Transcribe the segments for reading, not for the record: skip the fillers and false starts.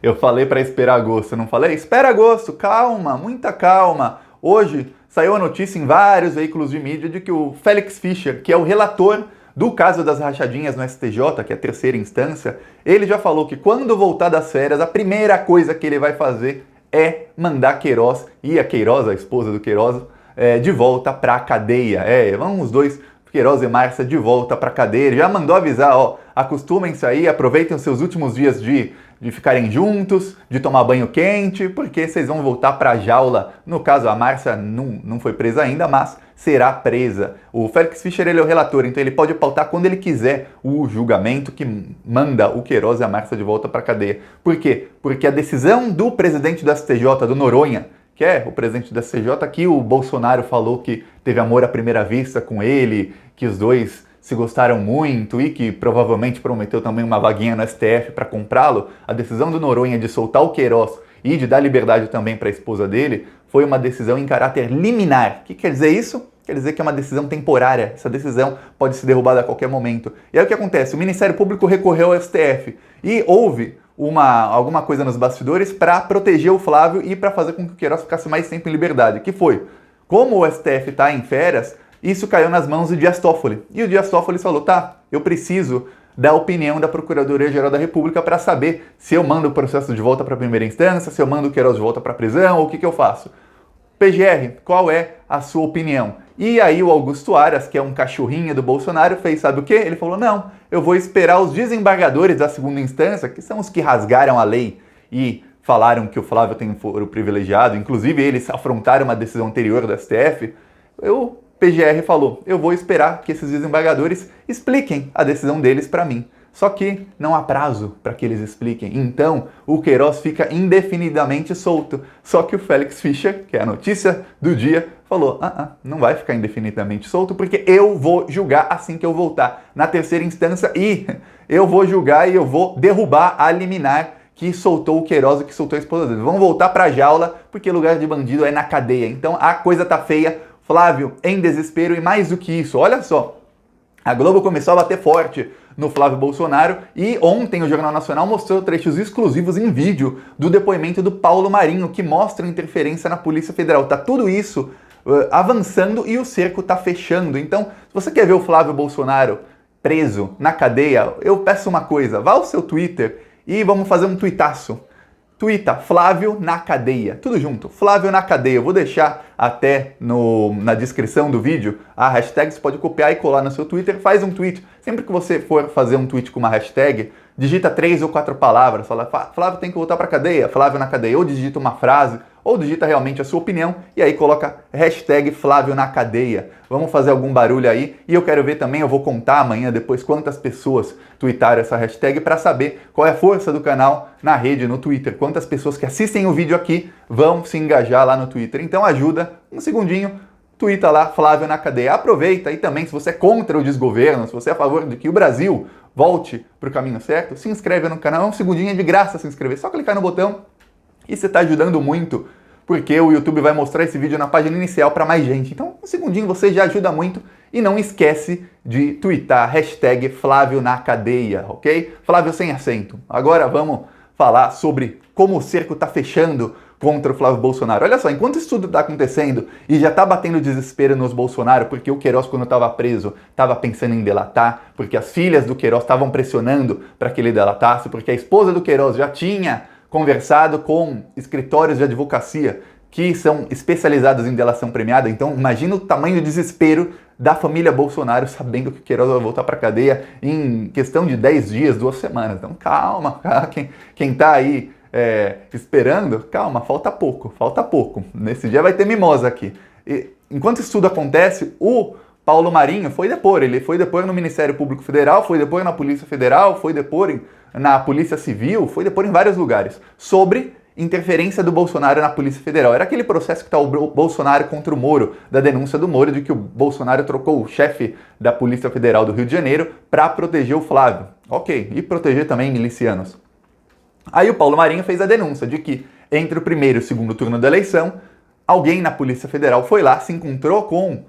Eu falei para esperar agosto, não falei? Espera agosto, calma, muita calma. Hoje saiu a notícia em vários veículos de mídia de que o Félix Fischer, que é o relator do caso das rachadinhas no STJ, que é a terceira instância, ele já falou que quando voltar das férias, a primeira coisa que ele vai fazer é mandar Queiroz e a Queiroz, a esposa do Queiroz, de volta para a cadeia. Vamos os dois, Queiroz e Márcia, de volta para a cadeia. Ele já mandou avisar, acostumem-se aí, aproveitem os seus últimos dias de ficarem juntos, de tomar banho quente, porque vocês vão voltar para a jaula. No caso, a Márcia não foi presa ainda, mas será presa. O Félix Fischer, ele é o relator, então ele pode pautar quando ele quiser o julgamento que manda o Queiroz e a Márcia de volta para a cadeia. Por quê? Porque a decisão do presidente do STJ, do Noronha, que é o presidente do STJ, que o Bolsonaro falou que teve amor à primeira vista com ele, que os dois se gostaram muito e que provavelmente prometeu também uma vaguinha no STF para comprá-lo, a decisão do Noronha de soltar o Queiroz e de dar liberdade também para a esposa dele foi uma decisão em caráter liminar. O que quer dizer isso? Quer dizer que é uma decisão temporária. Essa decisão pode ser derrubada a qualquer momento. E aí o que acontece? O Ministério Público recorreu ao STF e houve alguma coisa nos bastidores para proteger o Flávio e para fazer com que o Queiroz ficasse mais tempo em liberdade. Que foi? Como o STF está em férias, isso caiu nas mãos do Dias Toffoli. E o Dias Toffoli falou, eu preciso da opinião da Procuradoria-Geral da República para saber se eu mando o processo de volta para a primeira instância, se eu mando o Queiroz de volta para a prisão, ou o que eu faço. PGR, qual é a sua opinião? E aí o Augusto Aras, que é um cachorrinho do Bolsonaro, fez sabe o quê? Ele falou, não, eu vou esperar os desembargadores da segunda instância, que são os que rasgaram a lei e falaram que o Flávio tem foro privilegiado, inclusive eles afrontaram uma decisão anterior do STF, o PGR falou, eu vou esperar que esses desembargadores expliquem a decisão deles para mim. Só que não há prazo para que eles expliquem. Então, o Queiroz fica indefinidamente solto. Só que o Félix Fischer, que é a notícia do dia, falou, não vai ficar indefinidamente solto porque eu vou julgar assim que eu voltar na terceira instância e eu vou julgar e eu vou derrubar a liminar que soltou o Queiroz e que soltou a esposa dele. Vão voltar para a jaula porque lugar de bandido é na cadeia. Então, a coisa tá feia. Flávio em desespero e mais do que isso, olha só, a Globo começou a bater forte no Flávio Bolsonaro e ontem o Jornal Nacional mostrou trechos exclusivos em vídeo do depoimento do Paulo Marinho, que mostra interferência na Polícia Federal. Tá tudo isso avançando e o cerco tá fechando. Então, se você quer ver o Flávio Bolsonaro preso na cadeia, eu peço uma coisa, vá ao seu Twitter e vamos fazer um tuitaço. Tuita Flávio na cadeia, tudo junto, Flávio na cadeia. Eu vou deixar até na descrição do vídeo a hashtag, você pode copiar e colar no seu Twitter, faz um tweet. Sempre que você for fazer um tweet com uma hashtag, digita 3 ou 4 palavras, fala Flávio tem que voltar para cadeia, Flávio na cadeia, ou digita uma frase, ou digita realmente a sua opinião, e aí coloca hashtag Flávio na cadeia. Vamos fazer algum barulho aí, e eu quero ver também, eu vou contar amanhã depois quantas pessoas tweetaram essa hashtag para saber qual é a força do canal na rede, no Twitter. Quantas pessoas que assistem o vídeo aqui vão se engajar lá no Twitter. Então ajuda, um segundinho, tuita lá, Flávio na cadeia. Aproveita e também, se você é contra o desgoverno, se você é a favor de que o Brasil volte para o caminho certo, se inscreve no canal, um segundinho é de graça se inscrever, só clicar no botão e você está ajudando muito, porque o YouTube vai mostrar esse vídeo na página inicial para mais gente. Então, um segundinho você já ajuda muito e não esquece de twittar hashtag Flávio na cadeia, ok? Flávio sem acento. Agora vamos falar sobre como o cerco está fechando contra o Flávio Bolsonaro. Olha só, enquanto isso tudo está acontecendo e já está batendo desespero nos Bolsonaro, porque o Queiroz, quando estava preso, estava pensando em delatar, porque as filhas do Queiroz estavam pressionando para que ele delatasse, porque a esposa do Queiroz já tinha conversado com escritórios de advocacia que são especializados em delação premiada. Então, imagina o tamanho do desespero da família Bolsonaro sabendo que o Queiroz vai voltar para a cadeia em questão de 10 dias, 2 semanas. Então, calma, quem está aí esperando, calma, falta pouco. Nesse dia vai ter mimosa aqui. E, enquanto isso tudo acontece, o Paulo Marinho ele foi depor no Ministério Público Federal, foi depor na Polícia Federal, foi depor na Polícia Civil, foi depor em vários lugares, sobre interferência do Bolsonaro na Polícia Federal. Era aquele processo que está o Bolsonaro contra o Moro, da denúncia do Moro, de que o Bolsonaro trocou o chefe da Polícia Federal do Rio de Janeiro para proteger o Flávio. Ok, e proteger também milicianos. Aí o Paulo Marinho fez a denúncia de que entre o primeiro e o segundo turno da eleição, alguém na Polícia Federal foi lá, se encontrou com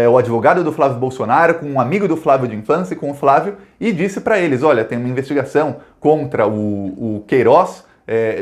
o advogado do Flávio Bolsonaro, com um amigo do Flávio de infância, com o Flávio, e disse para eles, olha, tem uma investigação contra o Queiroz.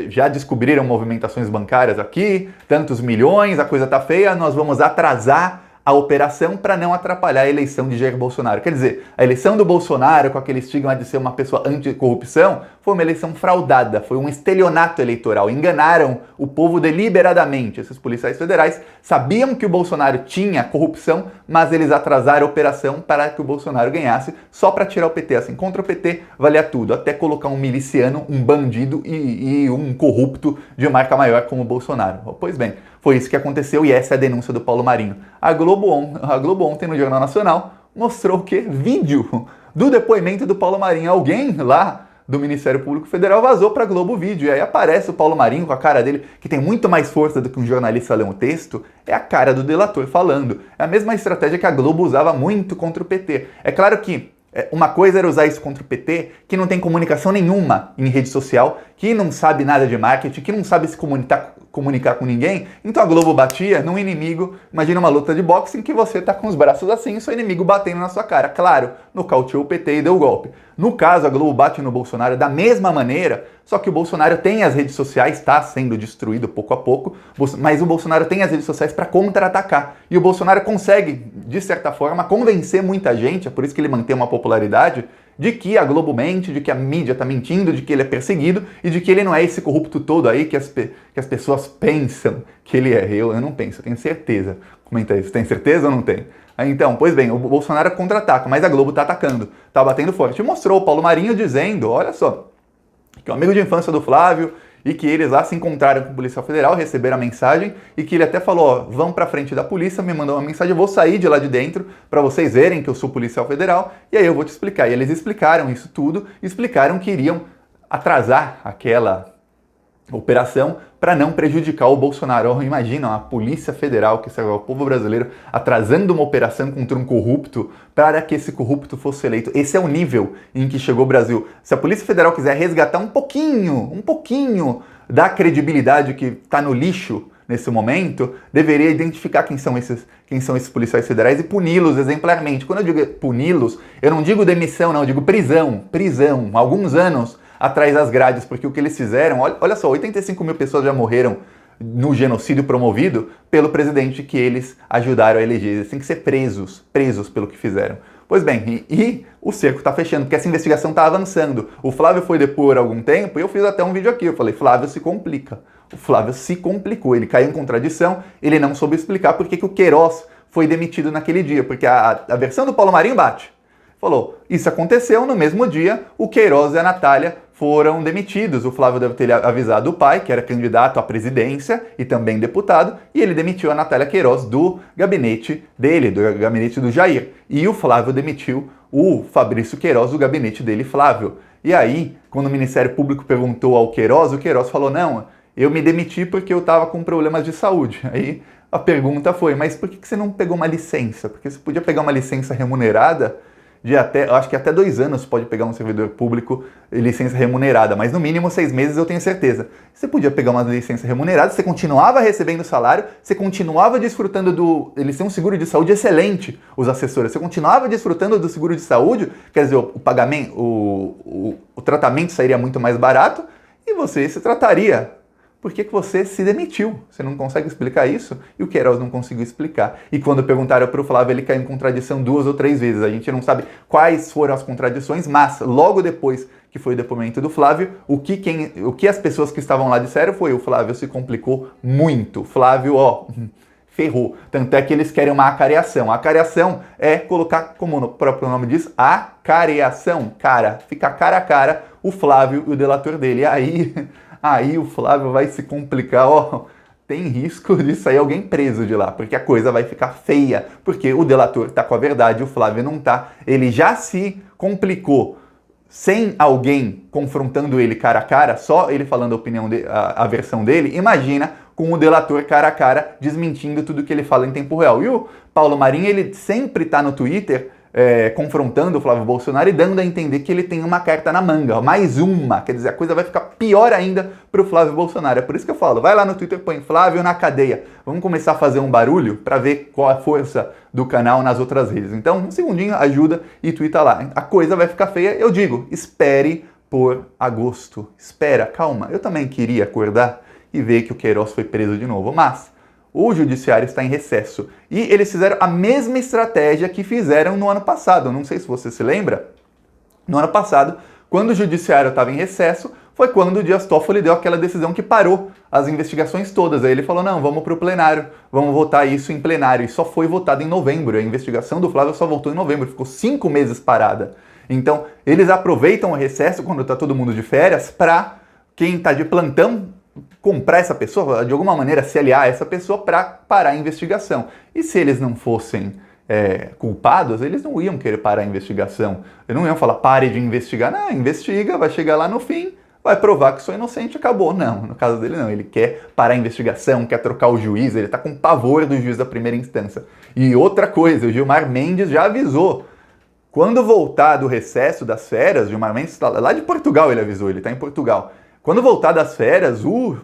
Já descobriram movimentações bancárias aqui, tantos milhões, a coisa tá feia, nós vamos atrasar a operação para não atrapalhar a eleição de Jair Bolsonaro. Quer dizer, a eleição do Bolsonaro, com aquele estigma de ser uma pessoa anticorrupção, foi uma eleição fraudada, foi um estelionato eleitoral. Enganaram o povo deliberadamente. Esses policiais federais sabiam que o Bolsonaro tinha corrupção, mas eles atrasaram a operação para que o Bolsonaro ganhasse, só para tirar o PT. Assim, contra o PT valia tudo, até colocar um miliciano, um bandido e um corrupto de marca maior como o Bolsonaro. Pois bem, foi isso que aconteceu e essa é a denúncia do Paulo Marinho. A Globo ontem no Jornal Nacional mostrou o quê? Vídeo do depoimento do Paulo Marinho. Alguém lá do Ministério Público Federal vazou para a Globo Vídeo. E aí aparece o Paulo Marinho com a cara dele, que tem muito mais força do que um jornalista ler um texto. É a cara do delator falando. É a mesma estratégia que a Globo usava muito contra o PT. É claro que uma coisa era usar isso contra o PT, que não tem comunicação nenhuma em rede social, que não sabe nada de marketing, que não sabe se comunicar com ninguém. Então a Globo batia num inimigo. Imagina uma luta de boxe em que você tá com os braços assim e seu inimigo batendo na sua cara. Claro, nocauteou o PT e deu golpe. No caso, a Globo bate no Bolsonaro da mesma maneira, só que o Bolsonaro tem as redes sociais, está sendo destruído pouco a pouco, mas o Bolsonaro tem as redes sociais para contra-atacar. E o Bolsonaro consegue, de certa forma, convencer muita gente, é por isso que ele mantém uma popularidade, de que a Globo mente, de que a mídia está mentindo, de que ele é perseguido e de que ele não é esse corrupto todo aí que as pessoas pensam que ele é. Eu não penso, eu tenho certeza. Comenta isso, tem certeza ou não tem? Então, pois bem, o Bolsonaro contra-ataca, mas a Globo está atacando, está batendo forte. E mostrou o Paulo Marinho dizendo, olha só, que é um amigo de infância do Flávio e que eles lá se encontraram com o policial federal, receberam a mensagem e que ele até falou, ó, vão pra frente da polícia, me mandou uma mensagem, eu vou sair de lá de dentro para vocês verem que eu sou policial federal e aí eu vou te explicar. E eles explicaram isso tudo, explicaram que iriam atrasar aquela operação para não prejudicar o Bolsonaro. Imagina a Polícia Federal, que é o povo brasileiro, atrasando uma operação contra um corrupto para que esse corrupto fosse eleito. Esse é o nível em que chegou o Brasil. Se a Polícia Federal quiser resgatar um pouquinho da credibilidade que está no lixo nesse momento, deveria identificar quem são esses policiais federais e puni-los exemplarmente. Quando eu digo puni-los, eu não digo demissão, não, eu digo prisão, alguns anos atrás das grades, porque o que eles fizeram, olha só, 85 mil pessoas já morreram no genocídio promovido pelo presidente que eles ajudaram a eleger. Eles têm que ser presos pelo que fizeram. Pois bem, e o cerco está fechando, porque essa investigação está avançando. O Flávio foi depor há algum tempo e eu fiz até um vídeo aqui, eu falei, Flávio se complica. O Flávio se complicou, ele caiu em contradição, ele não soube explicar por que o Queiroz foi demitido naquele dia, porque a versão do Paulo Marinho bate. Falou, isso aconteceu no mesmo dia, o Queiroz e a Natália foram demitidos. O Flávio deve ter avisado o pai, que era candidato à presidência e também deputado, e ele demitiu a Natália Queiroz do gabinete dele, do gabinete do Jair. E o Flávio demitiu o Fabrício Queiroz do gabinete dele, Flávio. E aí, quando o Ministério Público perguntou ao Queiroz, o Queiroz falou, não, eu me demiti porque eu estava com problemas de saúde. Aí a pergunta foi, mas por que você não pegou uma licença? Porque você podia pegar uma licença remunerada de eu acho que até 2 anos pode pegar um servidor público licença remunerada, mas no mínimo 6 meses eu tenho certeza. Você podia pegar uma licença remunerada, você continuava recebendo salário, você continuava desfrutando eles têm um seguro de saúde excelente, os assessores, você continuava desfrutando do seguro de saúde, quer dizer, o pagamento, o tratamento sairia muito mais barato e você se trataria. Por que você se demitiu? Você não consegue explicar isso? E o Queiroz não conseguiu explicar. E quando perguntaram para o Flávio, ele caiu em contradição 2 ou 3 vezes. A gente não sabe quais foram as contradições, mas logo depois que foi o depoimento do Flávio, o que as pessoas que estavam lá disseram foi: o Flávio se complicou muito. Flávio, ferrou. Tanto é que eles querem uma acareação. A acareação é colocar, como o próprio nome diz, acareação. Fica cara a cara o Flávio e o delator dele. E aí o Flávio vai se complicar, tem risco de sair alguém preso de lá, porque a coisa vai ficar feia, porque o delator tá com a verdade, o Flávio não tá, ele já se complicou sem alguém confrontando ele cara a cara, só ele falando a opinião a versão dele, imagina com o delator cara a cara desmentindo tudo que ele fala em tempo real. E o Paulo Marinho, ele sempre tá no Twitter confrontando o Flávio Bolsonaro e dando a entender que ele tem uma carta na manga, mais uma, quer dizer, a coisa vai ficar pior ainda pro Flávio Bolsonaro. É por isso que eu falo, vai lá no Twitter, põe Flávio na cadeia, vamos começar a fazer um barulho para ver qual a força do canal nas outras redes. Então, um segundinho, ajuda e tuita lá. A coisa vai ficar feia, eu digo, espere por agosto. Espera, calma. Eu também queria acordar e ver que o Queiroz foi preso de novo, mas o judiciário está em recesso. E eles fizeram a mesma estratégia que fizeram no ano passado. Não sei se você se lembra. No ano passado, quando o judiciário estava em recesso, foi quando o Dias Toffoli deu aquela decisão que parou as investigações todas. Aí ele falou, não, vamos para o plenário, vamos votar isso em plenário. E só foi votado em novembro. A investigação do Flávio só voltou em novembro, ficou 5 meses parada. Então, eles aproveitam o recesso, quando está todo mundo de férias, para quem está de plantão comprar essa pessoa, de alguma maneira se aliar a essa pessoa para parar a investigação. E se eles não fossem culpados, eles não iam querer parar a investigação. Eles não iam falar, pare de investigar. Não, investiga, vai chegar lá no fim, vai provar que sou inocente, acabou. Não, no caso dele não. Ele quer parar a investigação, quer trocar o juiz, ele está com pavor do juiz da primeira instância. E outra coisa, o Gilmar Mendes já avisou. Quando voltar do recesso das férias, o Gilmar Mendes está lá de Portugal, ele avisou, ele está em Portugal. Quando voltar das férias, o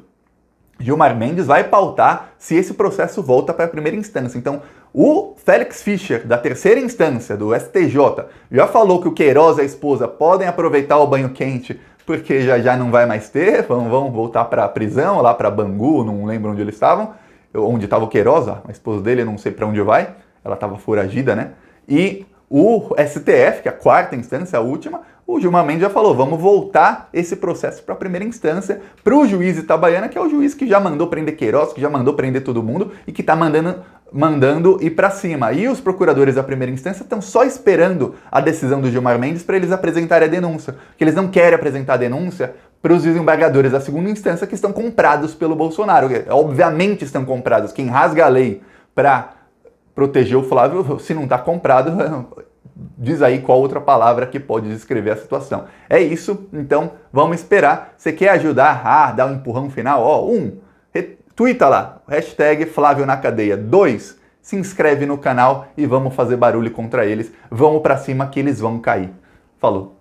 Gilmar Mendes vai pautar se esse processo volta para a primeira instância. Então, o Félix Fischer, da terceira instância, do STJ, já falou que o Queiroz e a esposa podem aproveitar o banho quente porque já não vai mais ter, vão voltar para a prisão, lá para Bangu, não lembro onde eles estavam, onde estava o Queiroz, a esposa dele, eu não sei para onde vai, ela estava foragida, né? E o STF, que é a quarta instância, a última, o Gilmar Mendes já falou, vamos voltar esse processo para a primeira instância, para o juiz Itabaiana, que é o juiz que já mandou prender Queiroz, que já mandou prender todo mundo e que está mandando ir para cima. E os procuradores da primeira instância estão só esperando a decisão do Gilmar Mendes para eles apresentarem a denúncia, porque eles não querem apresentar a denúncia para os desembargadores da segunda instância que estão comprados pelo Bolsonaro. Obviamente estão comprados. Quem rasga a lei para proteger o Flávio, se não está comprado, diz aí qual outra palavra que pode descrever a situação. É isso, então vamos esperar. Você quer ajudar a dar um empurrão final? Ó, 1, retweeta lá, hashtag Flávio na cadeia. 2, se inscreve no canal e vamos fazer barulho contra eles. Vamos pra cima que eles vão cair. Falou!